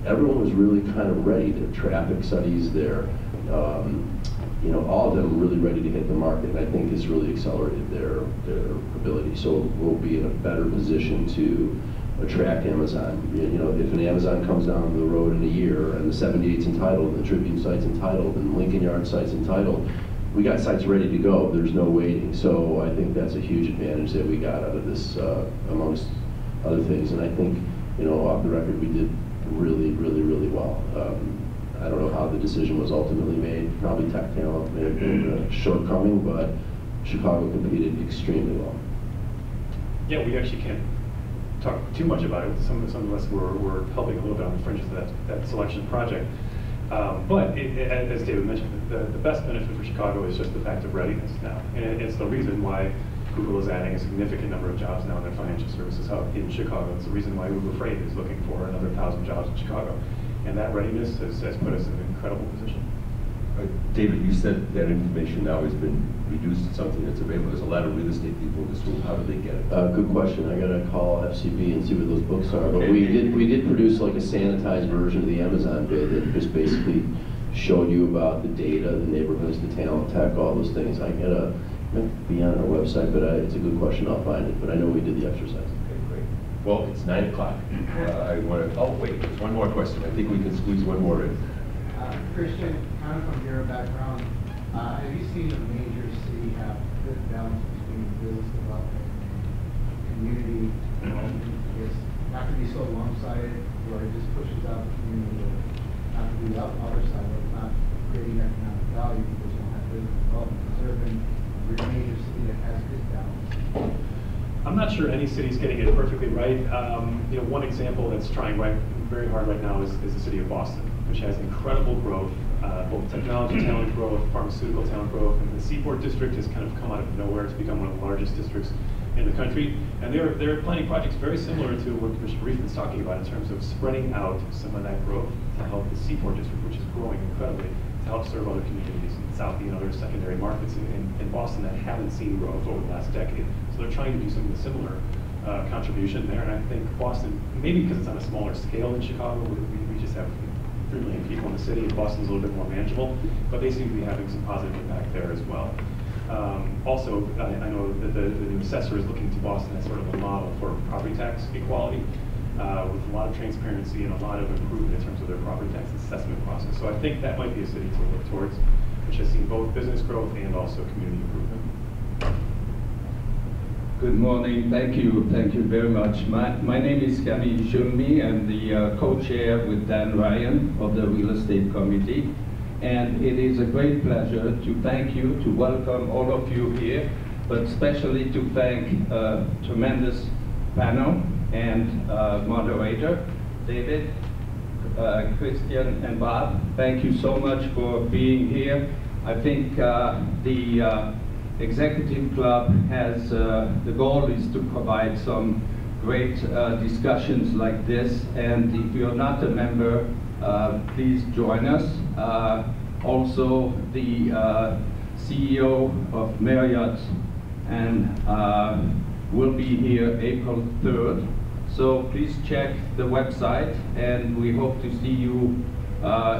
everyone was really kind of ready. The traffic studies there, all of them really ready to hit the market, and I think it's really accelerated their ability. So we'll be in a better position to attract Amazon. If an Amazon comes down the road in a year and the 78's entitled, and the Tribune site's entitled, and the Lincoln Yard site's entitled, we got sites ready to go. There's no waiting. So I think that's a huge advantage that we got out of this, amongst other things. And I think, off the record, we did really, really, really well. I don't know how the decision was ultimately made. Probably tech talent may have been a shortcoming, but Chicago competed extremely well. Yeah, we actually can't talk too much about it. Some of us were helping a little bit on the fringes of that selection project. But as David mentioned, the best benefit for Chicago is just the fact of readiness now. And it's the reason why Google is adding a significant number of jobs now in their financial services hub in Chicago. It's the reason why Uber Freight is looking for another 1,000 jobs in Chicago. And that readiness has put us in an incredible position. David, you said that information now has been reduced to something that's available. There's a lot of real estate people in this room. How do they get it? Good question. I got to call FCB and see what those books are. But Okay. we did produce like a sanitized version of the Amazon bid that just basically showed you about the data, the neighborhoods, the talent tech, all those things. I got to be on our website, but it's a good question. I'll find it. But I know we did the exercise. Okay, great. Well, it's 9 o'clock. I want to. Oh wait, there's one more question. I think we can squeeze one more in. Christian, kind of from your background, have you seen a major city have good balance between business development and community development? It's not to be so one-sided where it just pushes out the community, or not to be the other side where it's not creating economic value because you don't have business development. Has there been a major city that has good balance? I'm not sure any city's getting it perfectly right. One example that's trying very hard right now is the city of Boston, which has incredible growth, both technology talent growth, pharmaceutical talent growth, and the Seaport District has kind of come out of nowhere to become one of the largest districts in the country. And they're planning projects very similar to what Commissioner Reifman's talking about in terms of spreading out some of that growth to help the Seaport District, which is growing incredibly, to help serve other communities in South and other secondary markets in Boston that haven't seen growth over the last decade. So they're trying to do something similar contribution there. And I think Boston, maybe because it's on a smaller scale than Chicago, we just have 3 million people in the city, and Boston's a little bit more manageable, but they seem to be having some positive impact there as well. Also, I know that the new assessor is looking to Boston as sort of a model for property tax equality, with a lot of transparency and a lot of improvement in terms of their property tax assessment process. So I think that might be a city to look towards, which has seen both business growth and also community improvement. Good morning. Thank you very much. My name is Camille Julmi. I'm the co-chair with Dan Ryan of the Real Estate Committee. And it is a great pleasure to thank you, to welcome all of you here, but especially to thank a tremendous panel and moderator, David, Christian, and Bob. Thank you so much for being here. I think the Executive Club has, the goal is to provide some great discussions like this, and if you're not a member, please join us. Also, the CEO of Marriott and will be here April 3rd. So please check the website, and we hope to see you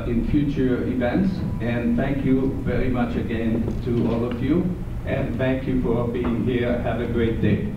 in future events. And thank you very much again to all of you. And thank you for being here. Have a great day.